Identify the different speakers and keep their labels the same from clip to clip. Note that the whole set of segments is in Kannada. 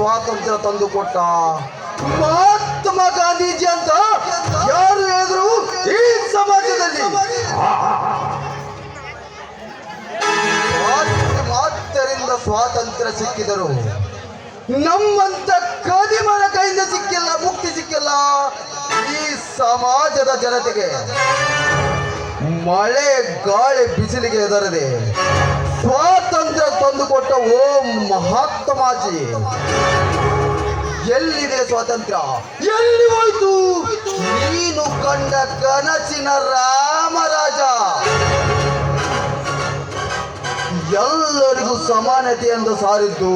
Speaker 1: ಸ್ವಾತಂತ್ರ್ಯ ತಂದುಕೊಟ್ಟ ಮಹಾತ್ಮ ಗಾಂಧೀಜಿ ಅಂತ ಯಾರು ಹೇಳಿದ್ರು ಈ ಸಮಾಜದಲ್ಲಿ. ಮಾತರಿಂದ ಸ್ವಾತಂತ್ರ್ಯ ಸಿಕ್ಕಿದರು, ನಮ್ಮಂತ ಕದಿಮರ ಕೈಯಿಂದ ಸಿಕ್ಕಿಲ್ಲ, ಮುಕ್ತಿ ಸಿಕ್ಕಿಲ್ಲ ಈ ಸಮಾಜದ ಜನತೆಗೆ. ಮಳೆ ಗಾಳಿ ಬಿಸಿಲಿಗೆ ಹೆದರದೆ ಸ್ವಾತಂತ್ರ್ಯ ತಂದುಕೊಟ್ಟ ಓ ಮಹಾತ್ಮಾಜಿ, ಎಲ್ಲಿದೆ ಸ್ವಾತಂತ್ರ್ಯ? ಎಲ್ಲಿ ಹೋಯ್ತು ನೀನು ಕಂಡ ಕನಸಿನ ರಾಮರಾಜ? ಎಲ್ಲರಿಗೂ ಸಮಾನತೆ ಎಂದು ಸಾರಿದ್ದು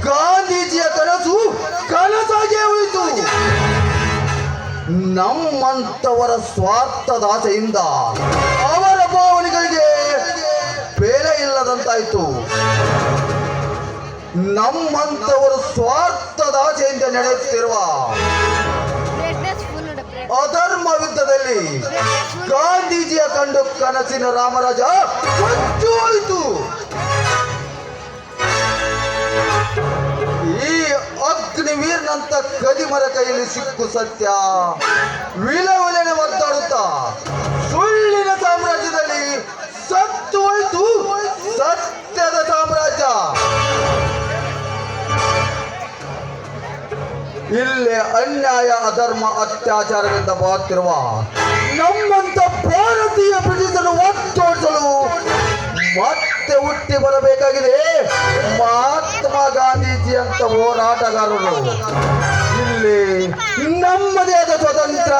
Speaker 1: ಗಾಂಧೀಜಿಯ ಕನಸು ಕನಸಾಗೇ ಹೋಯಿತು. ನಮ್ಮಂತವರ ಸ್ವಾರ್ಥದ ಆಸೆಯಿಂದ ಅವರ ಭಾವನೆಗಳಿಗೆ ಬೆಲೆ ಇಲ್ಲದಂತಾಯಿತು. ನಮ್ಮಂತವರು ಸ್ವಾರ್ಥದ ಆಸೆಯಿಂದ ನಡೆಯುತ್ತಿರುವ ಅಧರ್ಮ ಯುದ್ಧದಲ್ಲಿ ಗಾಂಧೀಜಿಯ ಕಂಡು ಕನಸಿನ ರಾಮರಾಜ ಕೊಚ್ಚು ಹೋಯಿತು. ಈ ಅಗ್ನಿವೀರ್ನಂತ ಕದಿಮರ ಕೈಯಲ್ಲಿ ಸಿಕ್ಕು ಸತ್ಯ ವಿಲವಿಲನೆ ಒದ್ದಾಡುತ್ತಾ ಸುಳ್ಳಿನ ಸಾಮ್ರಾಜ್ಯದಲ್ಲಿ ಸತ್ತು ಹೋಯಿತು ಸತ್ಯದ ಸಾಮ್ರಾಜ್ಯ. ಇಲ್ಲೇ ಅನ್ಯಾಯ ಅಧರ್ಮ ಅತ್ಯಾಚಾರದಿಂದ ಬಾಳುತ್ತಿರುವ ನಮ್ಮಂತ ಭಾರತೀಯ ಬ್ರಿಟಿಷರು ಒತ್ತೋಡಿಸಲು ಮತ್ತೆ ಹುಟ್ಟಿ ಬರಬೇಕಾಗಿದೆ ಮಹಾತ್ಮ ಗಾಂಧೀಜಿ ಅಂತ ಹೋರಾಟಗಾರರು. ಇಲ್ಲಿ ನಮ್ಮದೇ ಆದ ಸ್ವತಂತ್ರ